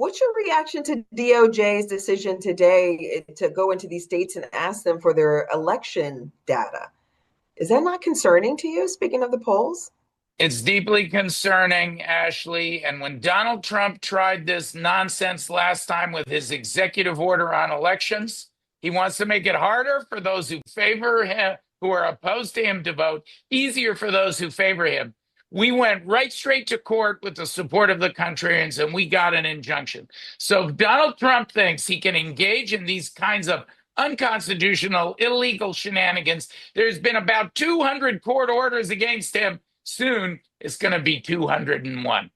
What's your reaction to DOJ's decision today to go into these states and ask them for their election data? Is that not concerning to you, speaking of the polls? It's deeply concerning, Ashley. And when Donald Trump tried this nonsense last time with his executive order on elections, he wants to make it harder for those who favor him, who are opposed to him to vote, easier for those who favor him. We went right straight to court with the support of the contrarians and we got an injunction. So if Donald Trump thinks he can engage in these kinds of unconstitutional, illegal shenanigans, there's been about 200 court orders against him. Soon it's going to be 201.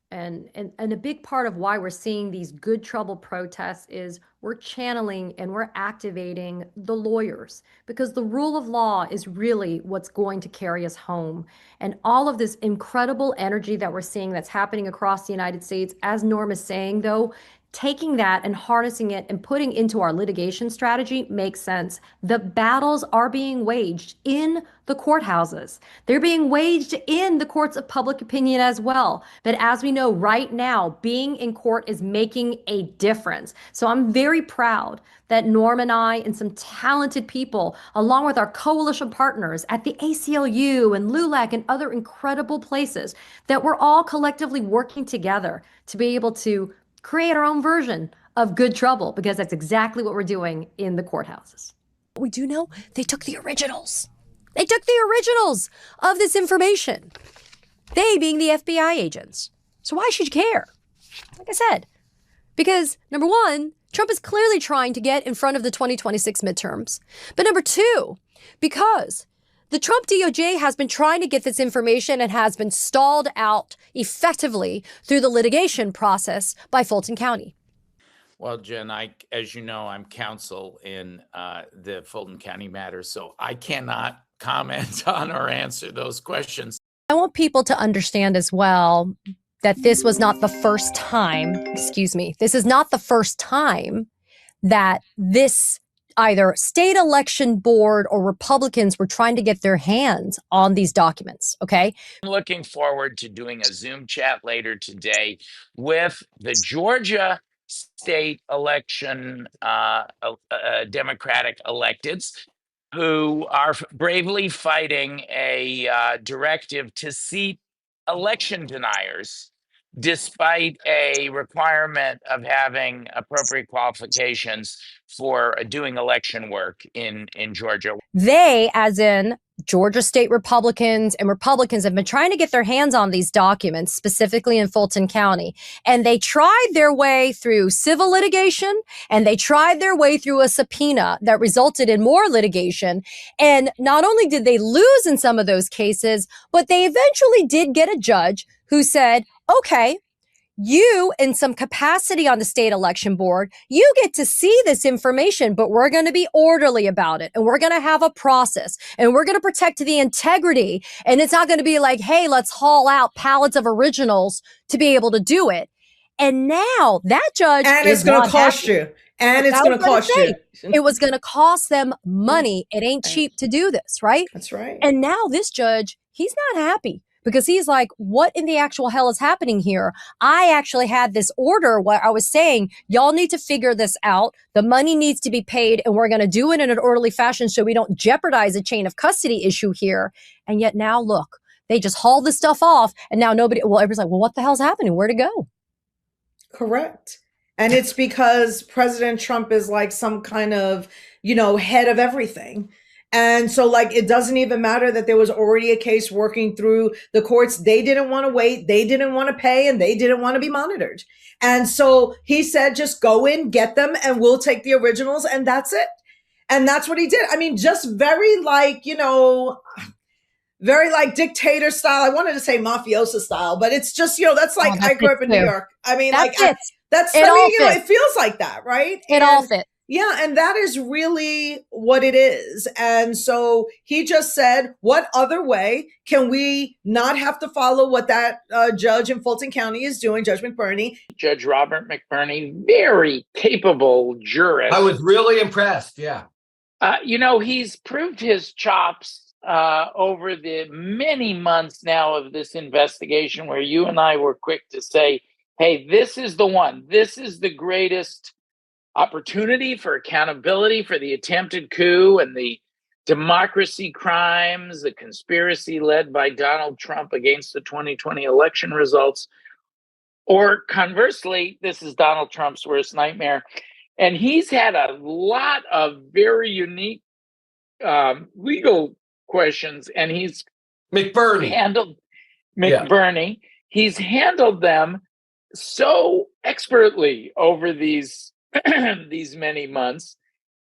And a big part of why we're seeing these good trouble protests is we're channeling and we're activating the lawyers, because the rule of law is really what's going to carry us home. And all of this incredible energy that we're seeing that's happening across the United States, as Norm is saying, though, taking that and harnessing it and putting into our litigation strategy makes sense. The battles are being waged in the courthouses. They're being waged in the courts of public opinion as well. But as we know right now, being in court is making a difference. So I'm very proud that Norm and I and some talented people, along with our coalition partners at the ACLU and LULAC and other incredible places, that we're all collectively working together to be able to create our own version of good trouble, because that's exactly what we're doing in the courthouses. We do know they took the originals. They took the originals of this information. They being the FBI agents. So why should you care? Like I said, because number one, Trump is clearly trying to get in front of the 2026 midterms. But number two, because the Trump DOJ has been trying to get this information and has been stalled out effectively through the litigation process by Fulton County. Well, Jen, as you know, I'm counsel in the Fulton County matter, so I cannot comment on or answer those questions. I want people to understand as well that this was not the first time, this is not the first time that this either state election board or Republicans were trying to get their hands on these documents, okay? I'm looking forward to doing a Zoom chat later today with the Georgia state election Democratic electeds who are bravely fighting a directive to seat election deniers despite a requirement of having appropriate qualifications for doing election work in Georgia. They, as in Georgia state Republicans and Republicans, have been trying to get their hands on these documents, specifically in Fulton County. And they tried their way through civil litigation, and they tried their way through a subpoena that resulted in more litigation. And not only did they lose in some of those cases, but they eventually did get a judge who said, okay, you, in some capacity on the state election board, you get to see this information, but we're going to be orderly about it. And we're going to have a process, and we're going to protect the integrity. And it's not going to be like, hey, let's haul out pallets of originals to be able to do it. And now that judge and it's going to cost you. And it's going to cost you. It was going to cost them money. It ain't cheap to do this, right? That's right. And now this judge, he's not happy, because he's like, what in the actual hell is happening here? I actually had this order where I was saying, y'all need to figure this out. The money needs to be paid, and we're going to do it in an orderly fashion so we don't jeopardize a chain of custody issue here. And yet now, look, they just haul this stuff off, and now everybody's like, well, what the hell's happening? Where'd it go? Correct. And it's because President Trump is like some kind of, head of everything. And so it doesn't even matter that there was already a case working through the courts. They didn't want to wait. They didn't want to pay, and they didn't want to be monitored. And so he said, just go in, get them, and we'll take the originals. And that's it. And that's what he did. I mean, just very dictator style. I wanted to say mafioso style, but it's just, that's like, I grew up in New York. I mean, it feels like that, right? It all fits. Yeah, and that is really what it is. And so he just said, what other way can we not have to follow what that judge in Fulton County is doing, Judge McBurney? Judge Robert McBurney, very capable jurist. I was really impressed, yeah. He's proved his chops over the many months now of this investigation, where you and I were quick to say Hey, this is the one. This is the greatest opportunity for accountability for the attempted coup and the democracy crimes, the conspiracy led by Donald Trump against the 2020 election results. Or conversely, this is Donald Trump's worst nightmare. And he's had a lot of very unique legal questions, and he's handled McBurney. Yeah. He's handled them so expertly over these these many months.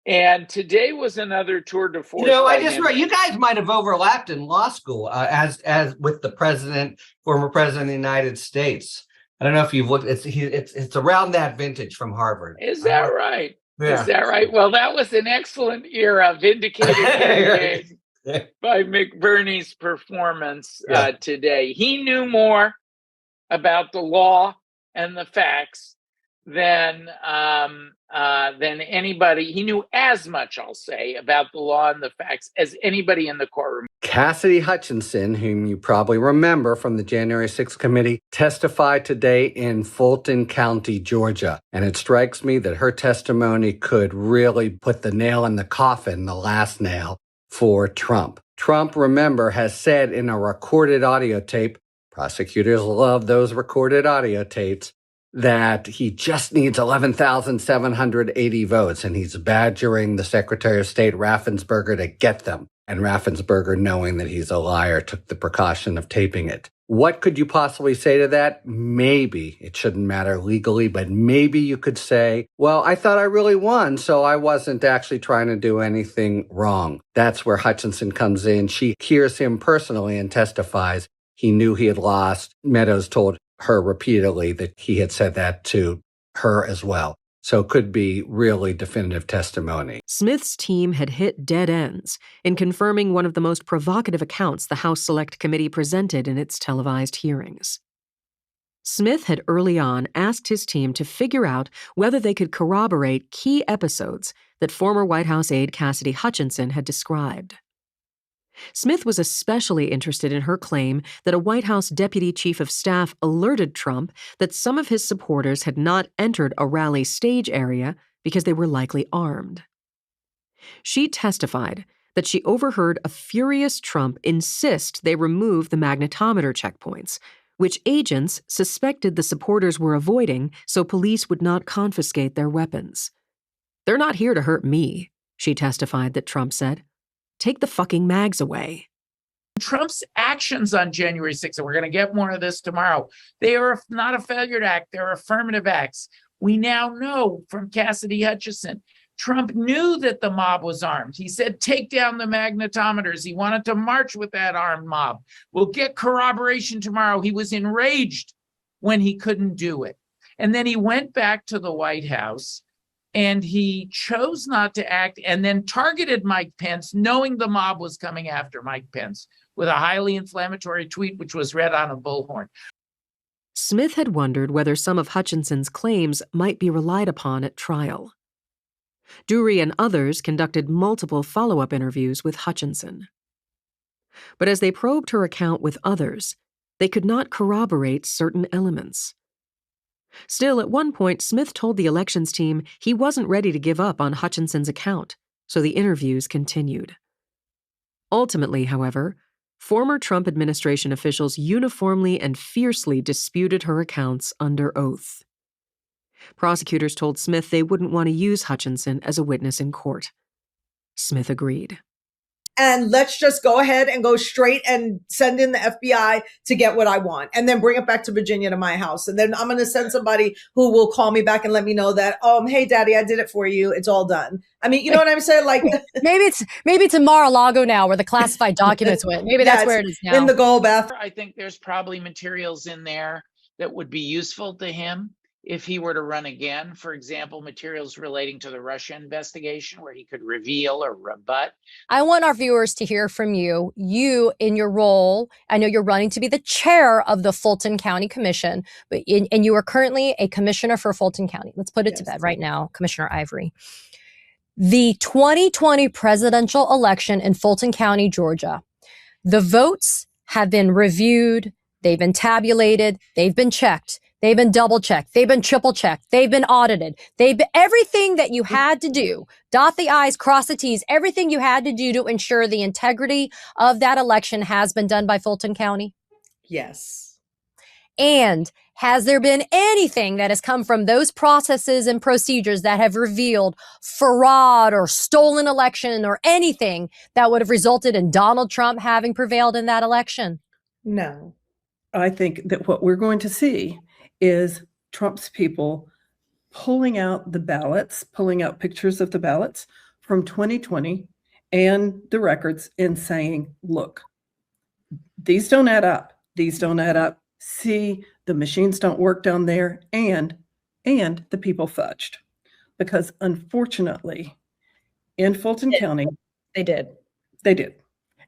And today was another tour de force. I just wrote, you guys might have overlapped in law school as with the former president of the United States. I don't know if you've looked. It's around that vintage from Harvard. Is that right? Yeah. Is that right? Well, that was an excellent era, vindicated by McBurney's performance today. He knew more about the law and the facts than anybody. He knew as much, I'll say, about the law and the facts as anybody in the courtroom. Cassidy Hutchinson, whom you probably remember from the January 6th committee, testified today in Fulton County, Georgia. And it strikes me that her testimony could really put the nail in the coffin, the last nail, for Trump. Trump, remember, has said in a recorded audio tape, prosecutors love those recorded audio tapes, that he just needs 11,780 votes, and he's badgering the Secretary of State Raffensperger to get them. And Raffensperger, knowing that he's a liar, took the precaution of taping it. What could you possibly say to that? Maybe, it shouldn't matter legally, but maybe you could say, well, I thought I really won, so I wasn't actually trying to do anything wrong. That's where Hutchinson comes in. She hears him personally and testifies he knew he had lost. Meadows told her repeatedly that he had said that to her as well. So it could be really definitive testimony. Smith's team had hit dead ends in confirming one of the most provocative accounts the House Select Committee presented in its televised hearings. Smith had early on asked his team to figure out whether they could corroborate key episodes that former White House aide Cassidy Hutchinson had described. Smith was especially interested in her claim that a White House deputy chief of staff alerted Trump that some of his supporters had not entered a rally stage area because they were likely armed. She testified that she overheard a furious Trump insist they remove the magnetometer checkpoints, which agents suspected the supporters were avoiding so police would not confiscate their weapons. "They're not here to hurt me," she testified that Trump said. "Take the fucking mags away." Trump's actions on January 6th, and we're going to get more of this tomorrow, they are not a failure to act, they're affirmative acts. We now know from Cassidy Hutchinson, Trump knew that the mob was armed. He said, take down the magnetometers. He wanted to march with that armed mob. We'll get corroboration tomorrow. He was enraged when he couldn't do it. And then he went back to the White House and he chose not to act and then targeted Mike Pence, knowing the mob was coming after Mike Pence, with a highly inflammatory tweet, which was read on a bullhorn. Smith had wondered whether some of Hutchinson's claims might be relied upon at trial. Dury and others conducted multiple follow-up interviews with Hutchinson. But as they probed her account with others, they could not corroborate certain elements. Still, at one point, Smith told the elections team he wasn't ready to give up on Hutchinson's account, so the interviews continued. Ultimately, however, former Trump administration officials uniformly and fiercely disputed her accounts under oath. Prosecutors told Smith they wouldn't want to use Hutchinson as a witness in court. Smith agreed. And let's just go ahead and go straight and send in the FBI to get what I want, and then bring it back to Virginia to my house. And then I'm going to send somebody who will call me back and let me know that, hey, Daddy, I did it for you. It's all done. I mean, you know what I'm saying? Like maybe it's in Mar-a-Lago now, where the classified documents went. Maybe that's where it is now. In the gold bath. I think there's probably materials in there that would be useful to him if he were to run again. For example, materials relating to the Russia investigation where he could reveal or rebut. I want our viewers to hear from you. You, in your role, I know you're running to be the chair of the Fulton County Commission, and you are currently a commissioner for Fulton County. Let's put it to bed right now, Commissioner Ivory. The 2020 presidential election in Fulton County, Georgia, the votes have been reviewed, they've been tabulated, they've been checked. They've been double checked. They've been triple checked. They've been audited. They've been everything that you had to do, dot the I's, cross the T's, everything you had to do to ensure the integrity of that election has been done by Fulton County. Yes. And has there been anything that has come from those processes and procedures that have revealed fraud or stolen election or anything that would have resulted in Donald Trump having prevailed in that election? No. I think that what we're going to see is Trump's people pulling out the ballots, pulling out pictures of the ballots from 2020 and the records and saying, look, these don't add up. These don't add up. See, the machines don't work down there, and the people fudged. Because unfortunately, in Fulton County, They did. they did.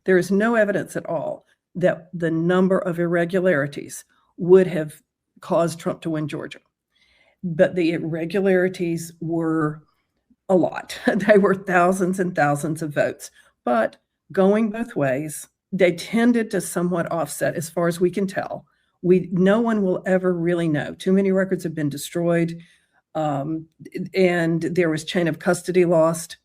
There is no evidence at all that the number of irregularities would have caused Trump to win Georgia. But the irregularities were a lot. They were thousands and thousands of votes. But going both ways, they tended to somewhat offset as far as we can tell. No one will ever really know. Too many records have been destroyed, and there was chain of custody lost,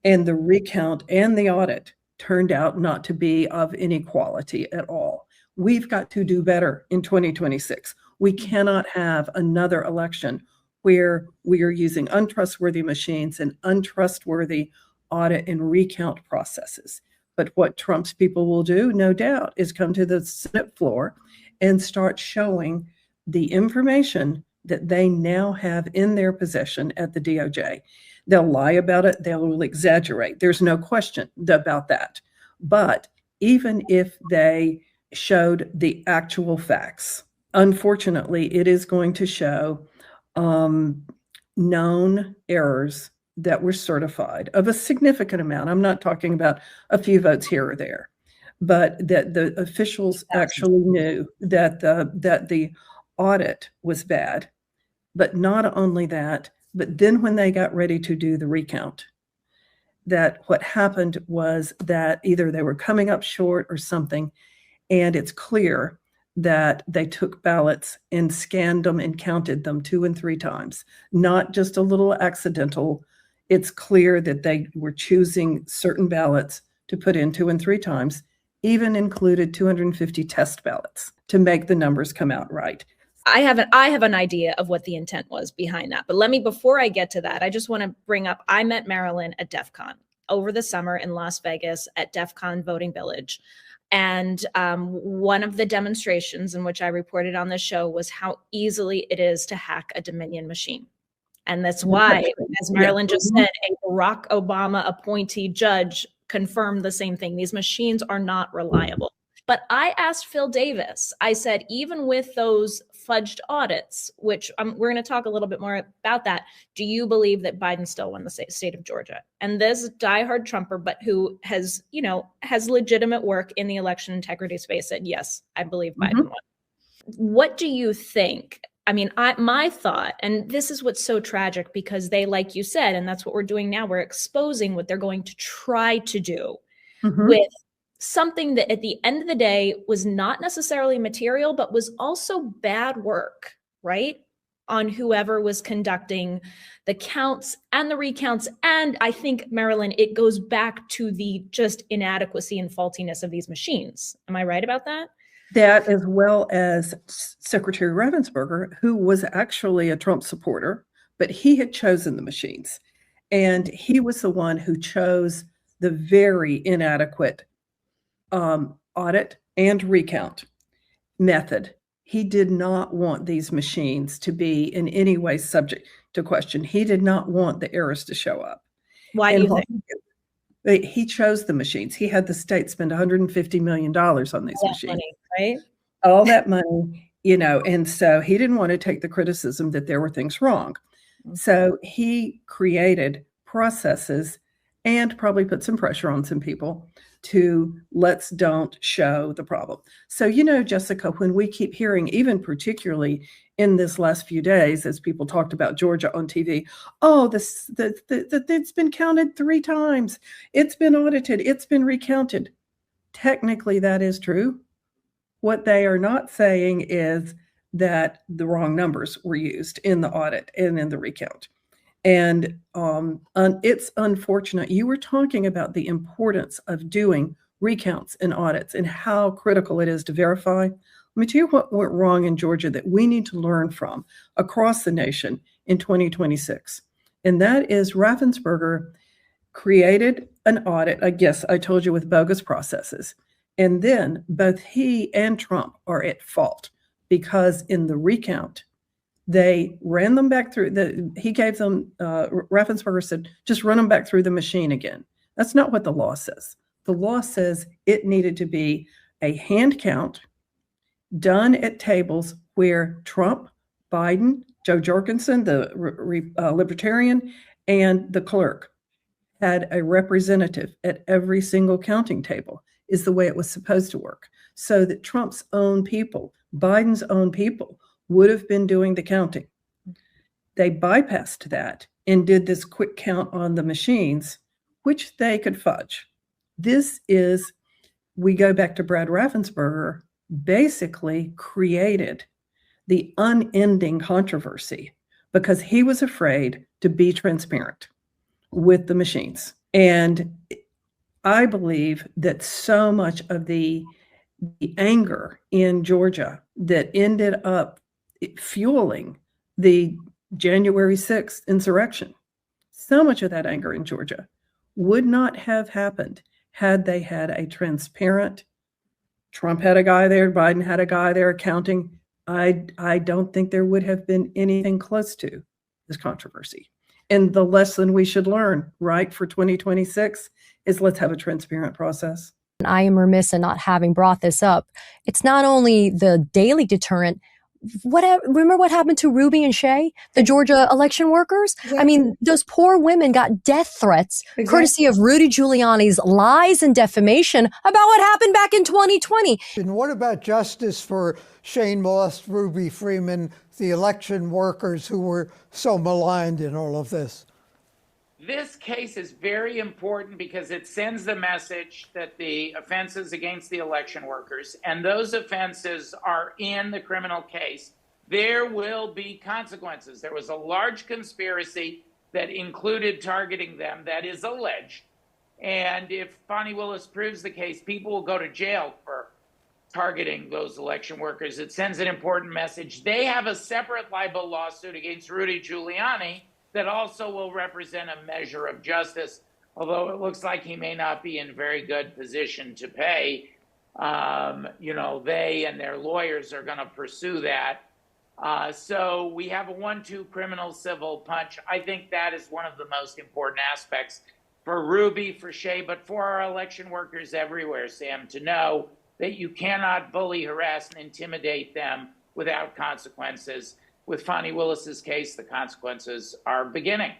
and the recount and the audit turned out not to be of any quality at all. We've got to do better in 2026. We cannot have another election where we are using untrustworthy machines and untrustworthy audit and recount processes. But what Trump's people will do, no doubt, is come to the Senate floor and start showing the information that they now have in their possession at the DOJ. They'll lie about it. They will exaggerate. There's no question about that. But even if they showed the actual facts, unfortunately, it is going to show known errors that were certified of a significant amount. I'm not talking about a few votes here or there, but that the officials actually knew that the audit was bad. But not only that, but then when they got ready to do the recount, that what happened was that either they were coming up short or something, and it's clear that they took ballots and scanned them and counted them 2 and 3 times, not just a little accidental. It's clear that they were choosing certain ballots to put in 2 and 3 times, even included 250 test ballots to make the numbers come out right. I have an idea of what the intent was behind that. But before I get to that, I just want to bring up, I met Marilyn at DEF CON over the summer in Las Vegas at DEF CON Voting Village. And one of the demonstrations in which I reported on the show was how easily it is to hack a Dominion machine. And that's why, as Marilyn just said, a Barack Obama appointee judge confirmed the same thing. These machines are not reliable. But I asked Phil Davis, I said, even with those fudged audits, which we're going to talk a little bit more about that, do you believe that Biden still won the state of Georgia? And this diehard Trumper, but who has legitimate work in the election integrity space, said, yes, I believe Biden won. What do you think? I mean, my thought, and this is what's so tragic, because they, like you said, and that's what we're doing now, we're exposing what they're going to try to do with something that at the end of the day was not necessarily material, but was also bad work, right? On whoever was conducting the counts and the recounts. And I think, Marilyn, it goes back to the just inadequacy and faultiness of these machines. Am I right about that? That, as well as Secretary Ravensburger, who was actually a Trump supporter, but he had chosen the machines. And he was the one who chose the very inadequate audit and recount method. He did not want these machines to be in any way subject to question. He did not want the errors to show up. Why do you think? He chose the machines. He had the state spend $150 million on these machines. Money, right? All that money, and so he didn't want to take the criticism that there were things wrong. So he created processes and probably put some pressure on some people to don't show the problem. So, Jessica, when we keep hearing, even particularly in this last few days, as people talked about Georgia on TV, it's been counted 3 times. It's been audited. It's been recounted. Technically, that is true. What they are not saying is that the wrong numbers were used in the audit and in the recount. And it's unfortunate. You were talking about the importance of doing recounts and audits and how critical it is to verify. Let me tell you what went wrong in Georgia that we need to learn from across the nation in 2026. And that is Raffensperger created an audit, I guess I told you, with bogus processes. And then both he and Trump are at fault because in the recount, they ran them back through he gave them, Raffensperger said, just run them back through the machine again. That's not what the law says. The law says it needed to be a hand count done at tables where Trump, Biden, Joe Jorgensen, the Libertarian, and the clerk had a representative at every single counting table, is the way it was supposed to work. So that Trump's own people, Biden's own people, would have been doing the counting. They bypassed that and did this quick count on the machines, which they could fudge. This is, we go back to Brad Raffensperger, basically created the unending controversy because he was afraid to be transparent with the machines. And I believe that so much of the anger in Georgia that ended up fueling the January 6th insurrection, so much of that anger in Georgia would not have happened had they had a transparent, Trump had a guy there, Biden had a guy there counting. I don't think there would have been anything close to this controversy. And the lesson we should learn, right, for 2026 is let's have a transparent process. I am remiss in not having brought this up. It's not only the daily deterrent. Remember what happened to Ruby and Shay, the Georgia election workers? Exactly. I mean, those poor women got death threats, courtesy of Rudy Giuliani's lies and defamation about what happened back in 2020. And what about justice for Shane Moss, Ruby Freeman, the election workers who were so maligned in all of this? This case is very important because it sends the message that the offenses against the election workers, and those offenses are in the criminal case, there will be consequences. There was a large conspiracy that included targeting them that is alleged. And if Fani Willis proves the case, people will go to jail for targeting those election workers. It sends an important message. They have a separate libel lawsuit against Rudy Giuliani that also will represent a measure of justice, although it looks like he may not be in very good position to pay. They and their lawyers are going to pursue that. So we have a 1-2 criminal civil punch. I think that is one of the most important aspects for Ruby, for Shay, but for our election workers everywhere, Sam, to know that you cannot bully, harass, and intimidate them without consequences. With Fani Willis's case, the consequences are beginning.